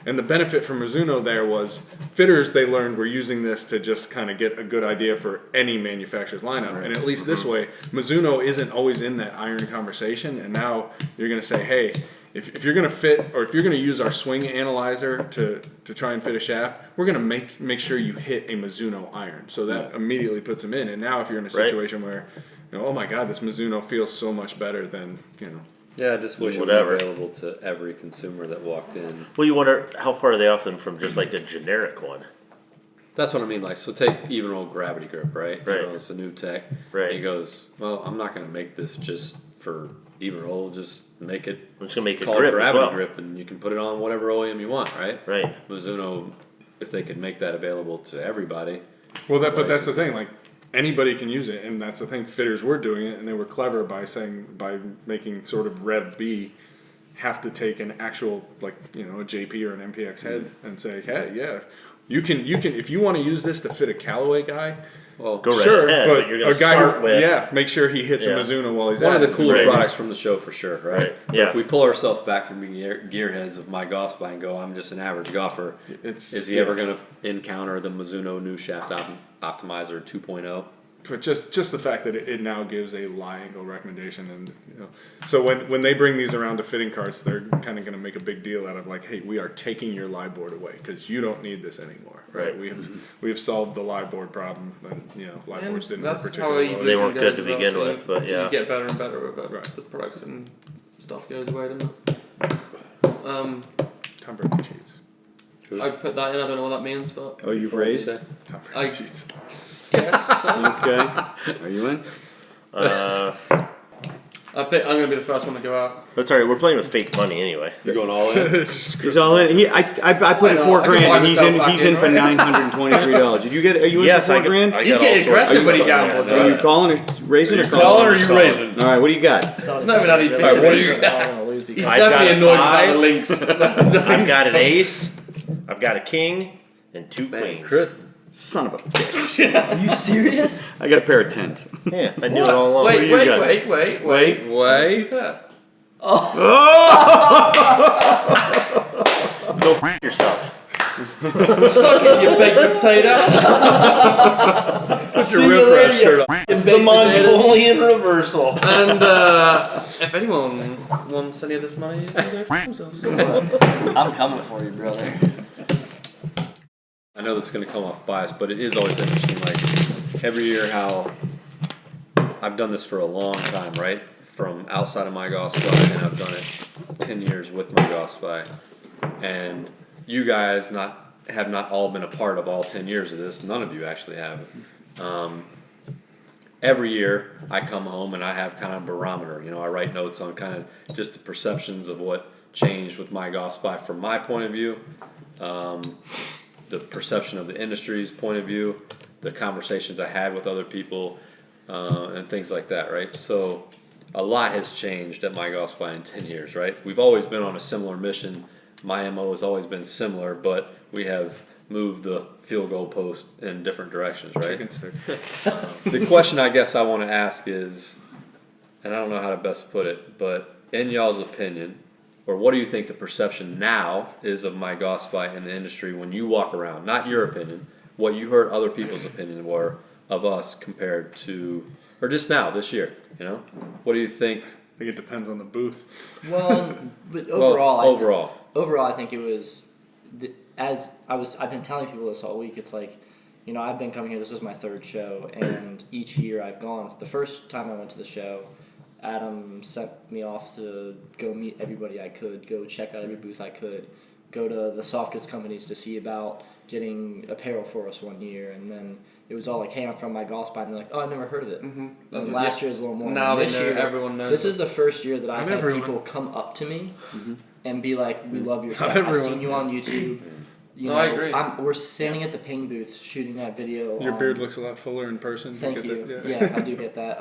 and the benefit from Mizuno there was fitters they learned were using this to just kind of get a good idea for any manufacturer's lineup. And at least this way, Mizuno isn't always in that iron conversation. And now you're going to say, hey, if you're going to fit or if you're going to use our swing analyzer to try and fit a shaft, we're going to make sure you hit a Mizuno iron. So that immediately puts them in. And now if you're in a Right. situation where, oh my God, this Mizuno feels so much better than, yeah, I just wish Whatever. it was available to every consumer that walked in. Well, you wonder how far are they off them from just like a generic one. That's what I mean. Like, so take even old gravity grip, right? Right. You know, it's a new tech. Right. He goes, well, I'm not going to make this just for even roll. Just make it. I'm just gonna make it call grip it as gravity well. grip, and you can put it on whatever OEM you want, right? Right. Mizuno, if they could make that available to everybody. well, but that's the thing, like anybody can use it. And that's the thing, fitters were doing it and they were clever by making sort of Rev B have to take an actual, like, a JP or an MPX head and say, hey, yeah, you can, if you want to use this to fit a Callaway guy, Well, Go right sure, ahead, but you're gonna a guy start with make sure he hits Yeah. a Mizuno while he's one at of the it. cooler Right. products from the show for sure, right? Right, But yeah. if we pull ourselves back from being gearheads of MyGolfSpy and go, I'm just an average golfer, It's- is he ever going to encounter the Mizuno new shaft optimizer 2.0? But just the fact that it now gives a lie angle recommendation, and so when they bring these around to fitting carts, they're kind of going to make a big deal out of like, hey, we are taking your lie board away because you don't need this anymore, right? We have solved the lie board problem, and lie boards didn't work particularly well. They weren't good to begin with, but you get better and better with it. Right. The products and stuff goes away, doesn't it? Tom Brady cheats. I put that in. I don't know what that means, but Oh, you've raised? Tom Brady cheats. yes. Okay. Are you in? I'm going to be the first one to go out. That's alright. We're playing with fake money anyway. You're going all in. He's all in. I put in I know, $4 I can grand, buy and myself he's back in in, for right? $923. Did you get? Are you in Yes, for I $4 got. grand? I He's got getting all sorts aggressive of when he stuff. gambles, Yeah, Are right? you calling or raising or calling? Calling or you raising? All right. What do you got? It's not Not even any big. really What do you they're all gonna lose He's because I've got definitely a annoyed about the five. links. I've got an ace. I've got a king and 2 queens. Chris, Son of a bitch. Are you serious? I got a pair of 10s. Yeah, I knew it all along. do you Wait, got? wait. wait. Yeah. Go f yourself. Suck it, you big potato. Put your riff-raff shirt on. The Mongolian reversal. And if anyone wants any of this money, they can go f themselves. I'm coming for you, brother. I know that's going to come off biased, but it is always interesting. Like every year, how I've done this for a long time, right? From outside of MyGolfSpy, and I've done it 10 years with MyGolfSpy. And you guys have not all been a part of all 10 years of this. None of you actually have. Every year, I come home and I have kind of a barometer. I write notes on kind of just the perceptions of what changed with MyGolfSpy from my point of view. The perception of the industry's point of view, the conversations I had with other people, and things like that, right? So a lot has changed at MyGolfSpy in 10 years, right? We've always been on a similar mission. My MO has always been similar, but we have moved the field goal post in different directions, right? Chicken stick. The question I guess I want to ask is, and I don't know how to best put it, but in y'all's opinion, or what do you think the perception now is of MyGolfSpy in the industry when you walk around? Not your opinion, what you heard other people's opinion were of us compared to, or just now, this year, What do you think? I think it depends on the booth. Well, but overall, Overall, I think it was I've been telling people this all week. It's like, I've been coming here. This was my third show, and each year I've gone. The first time I went to the show, Adam sent me off to go meet everybody I could, go check out every booth I could, go to the soft goods companies to see about getting apparel for us one year, and then it was all like, hey, I'm from MyGolfSpy, and they're like, oh, I've never heard of it. Mm-hmm. And last year was a little more. Now they This know, year, everyone knows. This is the first year that I've Not had everyone. people come up to me and be like, we love your Not stuff. I've everyone. seen you on YouTube. No, I agree. We're standing at the ping booth shooting that video. Your beard looks a lot fuller in person. Thank get you. that? Yeah, I do get that.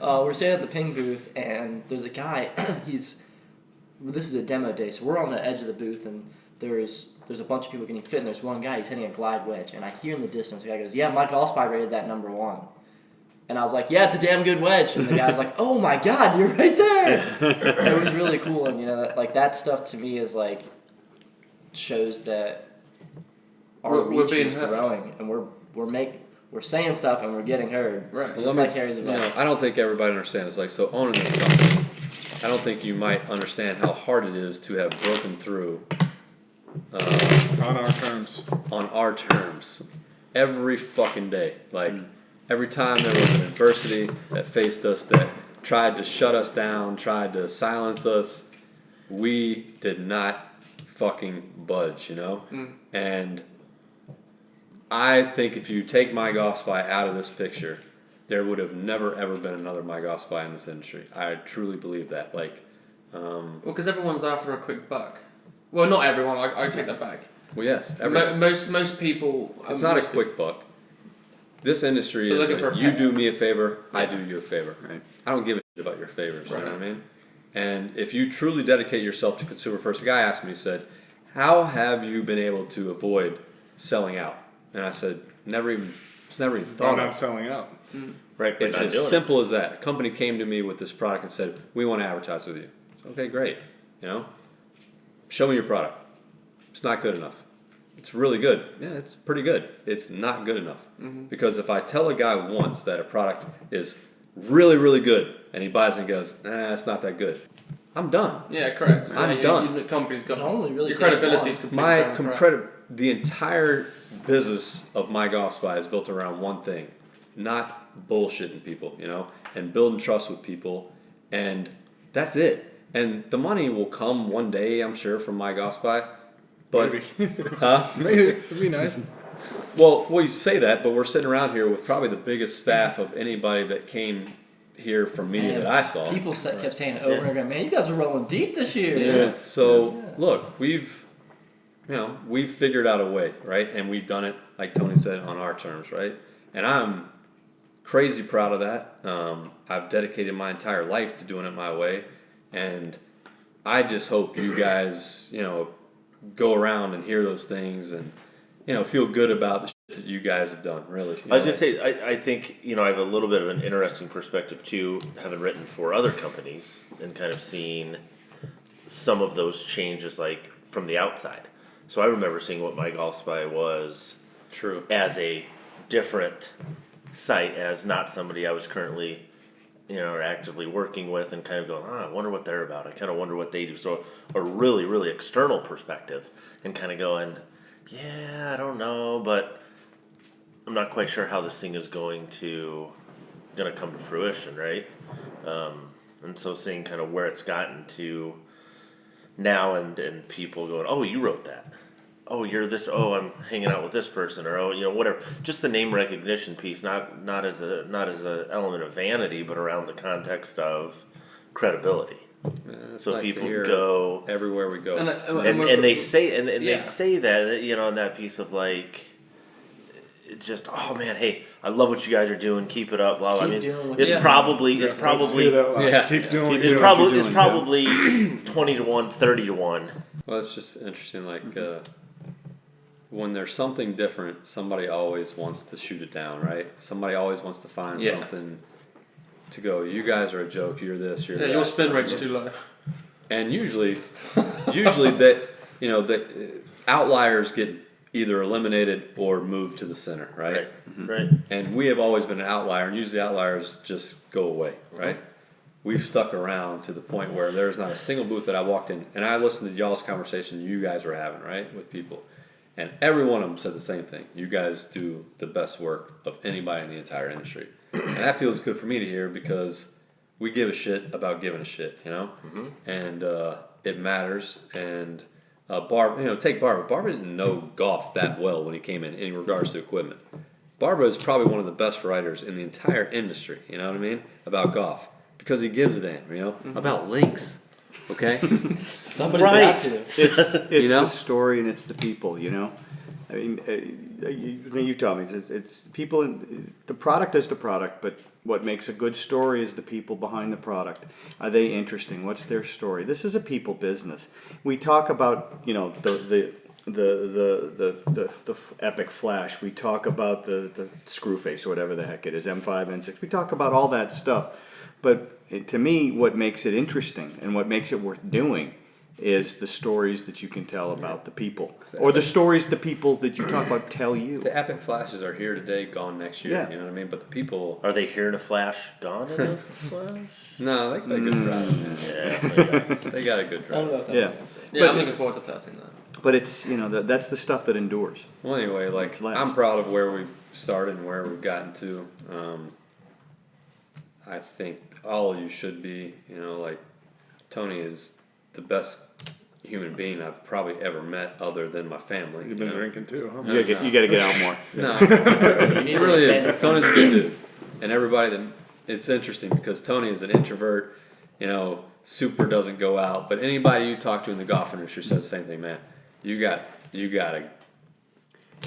We're standing at the ping booth, and there's a guy. This is a demo day, so we're on the edge of the booth, and there's a bunch of people getting fit, and there's one guy. He's hitting a glide wedge, and I hear in the distance the guy goes, "Yeah, MyGolfSpy rated that number 1." And I was like, "Yeah, it's a damn good wedge." And the guy was like, "Oh my God, you're right there!" It was really cool, and that stuff to me is like shows that our We're reach being is heard. growing, and we're saying stuff, and we're getting heard. Right. Just like Harry's advice. I don't think everybody understands. Like, so owning this company, I don't think you might understand how hard it is to have broken through On our terms. on our terms every fucking day. Like, every time there was an adversity that faced us, that tried to shut us down, tried to silence us, we did not fucking budge, And I think if you take MyGolfSpy out of this picture, there would have never ever been another MyGolfSpy in this industry. I truly believe that. Like, Well, because everyone's after a quick buck. Well, not everyone. I take that back. well, yes, Most people. it's not a quick buck. This industry They're is looking for a you pay. do me a favor, I do you a favor. Right. I don't give a shit about your favors. You know Right. what I mean? And if you truly dedicate yourself to consumer first, a guy asked me, he said, "How have you been able to avoid selling out?" And I said, it's never even They're thought not of. selling out. Right, but It's not as doing simple as that. A company came to me with this product and said, "We want to advertise with you." Okay, great. Show me your product. It's not good enough. it's really good. Yeah, it's pretty good. It's not good enough. Because if I tell a guy once that a product is really, really good, and he buys it and goes, it's not that good, I'm done. Yeah, correct. I'm done. The company's got It only really your takes credibility one. is completely down. The entire business of MyGolfSpy is built around one thing, not bullshitting people, and building trust with people, and that's it. And the money will come one day, I'm sure, from MyGolfSpy. But, Maybe. huh? Maybe it'd be nice. Well, you say that, but we're sitting around here with probably the biggest staff of anybody that came here from media And that I saw. People kept saying over and over again, man, you guys are rolling deep this year. Yeah. So look, we've figured out a way, right? And we've done it, like Tony said, on our terms, right? And I'm crazy proud of that. I've dedicated my entire life to doing it my way, and I just hope you guys, go around and hear those things and feel good about the shit that you guys have done. Really, I was gonna say, I think I have a little bit of an interesting perspective too, having written for other companies and kind of seeing some of those changes like from the outside. So I remember seeing what MyGolfSpy was true as a different site, as not somebody I was currently or actively working with, and kind of going, I wonder what they're about. I kind of wonder what they do. So a really, really external perspective, and kind of going, yeah, I don't know, but I'm not quite sure how this thing is going to come to fruition, right? And so seeing kind of where it's gotten to now, and people going, oh, you wrote that. Oh, you're this. Oh, I'm hanging out with this person, or whatever. Just the name recognition piece, not as a element of vanity, but around the context of credibility. it's So nice to people hear go everywhere we go. and they say Yeah. they say that in that piece of like, just man, hey, I love what you guys are doing. Keep it up. Blah. Keep I mean, doing what it's you're probably Let's hear that loud. Yeah. Keep doing it's what you're doing. probably 20-1, 30-1. Well, it's just interesting. Like when there's something different, somebody always wants to shoot it down, right? Somebody always wants to find something to go. You guys are a joke. You're this. You're that. Your spin rate's too low. And usually that the outliers get either eliminated or moved to the center, right? Right. And we have always been an outlier, and usually outliers just go away, right? We've stuck around to the point where there's not a single booth that I walked in, and I listened to y'all's conversation you guys were having, right, with people, and every one of them said the same thing. You guys do the best work of anybody in the entire industry, and that feels good for me to hear because we give a shit about giving a shit, and it matters. And take Barbara. Barbara didn't know golf that well when he came in regards to equipment. Barbara is probably one of the best writers in the entire industry, you know what I mean, about golf. Because he gives a damn, about links. Okay? Somebody's got to. It's the story and it's the people, I mean, you taught me, it's people, the product is the product, but what makes a good story is the people behind the product. Are they interesting? What's their story? This is a people business. We talk about, the epic flash. We talk about the screw face or whatever the heck it is, M5, N6. We talk about all that stuff. But to me, what makes it interesting and what makes it worth doing is the stories that you can tell about the people, or the stories the people that you talk about tell you. The epic flashes are here today, gone next year. Yeah. You know what I mean? But the people, Are they here in a flash? Gone in a flash? no, they got a good drive. Yeah. They got a good I don't drive. know if that Yeah. was a mistake. Yeah, I'm looking forward to testing that. But it's that's the stuff that endures. Well, anyway, It lasts. I'm proud of where we've started and where we've gotten to. I think all of you should be. Tony is the best human being I've probably ever met, other than my family. You've been drinking too, huh? You gotta get out more. No, You need he to really expand is. the Tony's a good dude, and everybody that it's interesting because Tony is an introvert. Super doesn't go out, but anybody you talk to in the golf industry says the same thing, man. You got a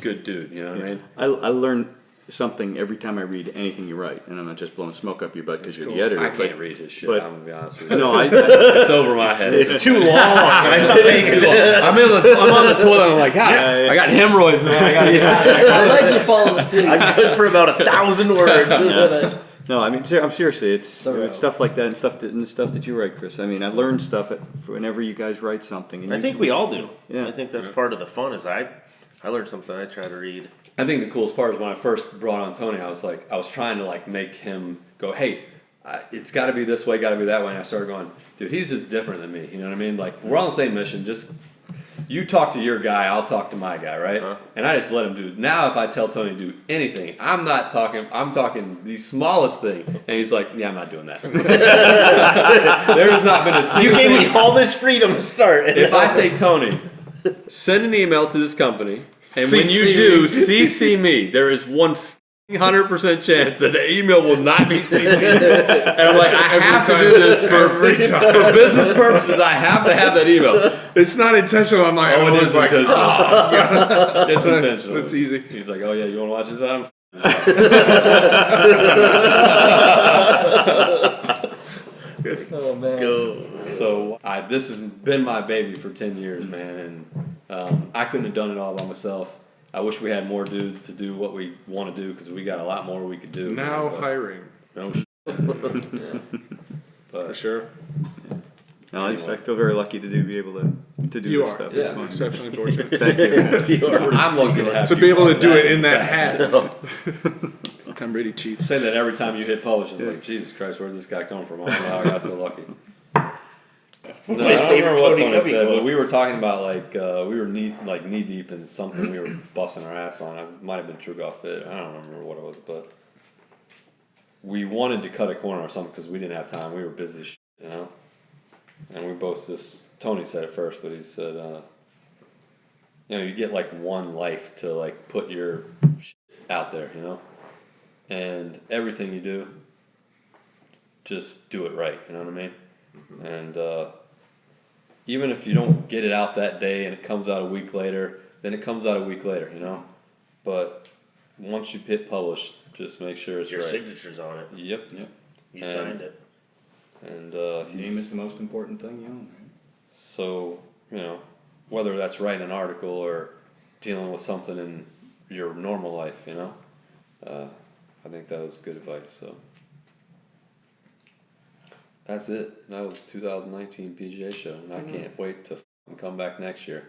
good dude. You know what I mean? I learn something every time I read anything you write, and I'm not just blowing smoke up your butt because you're the editor. I can't read his shit. but- I'm gonna be honest with you. No, It's over my head. It's too long. I stopped paying too long. I'm on the toilet. I'm like, God, I got hemorrhoids, man. My legs are falling asleep. I'm good for about 1,000 words. No, I mean, I'm seriously, it's Thorough. stuff like that and the stuff that you write, Chris. I mean, I learn stuff whenever you guys write something. And I you- think we all do. Yeah. I think that's part of the fun. Is I I learned something. I try to read. I think the coolest part is when I first brought on Tony, I was trying to like make him go, hey, it's got to be this way, got to be that way. And I started going, dude, he's just different than me. You know what I mean? Like, we're on the same mission. Just, you talk to your guy, I'll talk to my guy, right? Uh-huh. And I just let him do it. Now, if I tell Tony to do anything, I'm talking the smallest thing. And he's like, yeah, I'm not doing that. There has not been a single You gave thing. me all this freedom to start. If I say, Tony, send an email to this company, and when you CC do, me. CC me, there is 100% chance that the email will not be CC'd. And I'm like, I have to do this for business purposes. I have to have that email. It's not intentional on my own. Oh, it is It's like, intentional. It's intentional. it's easy. He's like, oh yeah, you want to watch this, Adam? Oh man. Go. So this has been my baby for 10 years, man, and I couldn't have done it all by myself. I wish we had more dudes to do what we want to do because we got a lot more we could do. Now but hiring. no shit. For But sure. No, I feel very lucky to be able to do You this are. stuff. Yeah. It's fun. Exceptionally fortunate. Thank you. I'm lucky to have To be able to do it is in that fact. hat. Tom Brady cheats. Saying that every time you hit publish, it's like, Jesus Christ, where did this guy come from? I don't know how I got so lucky. No, my I don't favorite remember what Tony Tony Covey said, but quotes. we were talking about like we were knee deep in something we were busting our ass on. It might have been True Golf Fit. I don't remember what it was, but we wanted to cut a corner or something because we didn't have time. We were busy, as shit, you know. And we both Tony said it first, but he said, you know, you get like one life to like put your shit out there, you know, and everything you do, just do it right. You know what I mean? Mm-hmm. And even if you don't get it out that day and it comes out a week later, then it comes out a week later, you know. But once you hit publish, just make sure it's Your right. signature's on it. Yep. You signed it. And Name is the most important thing you own. Right? so, you know, whether that's writing an article or dealing with something in your normal life, you know, I think that was good advice. So that's it. That was 2019 PGA Show, and I can't wait to come back next year.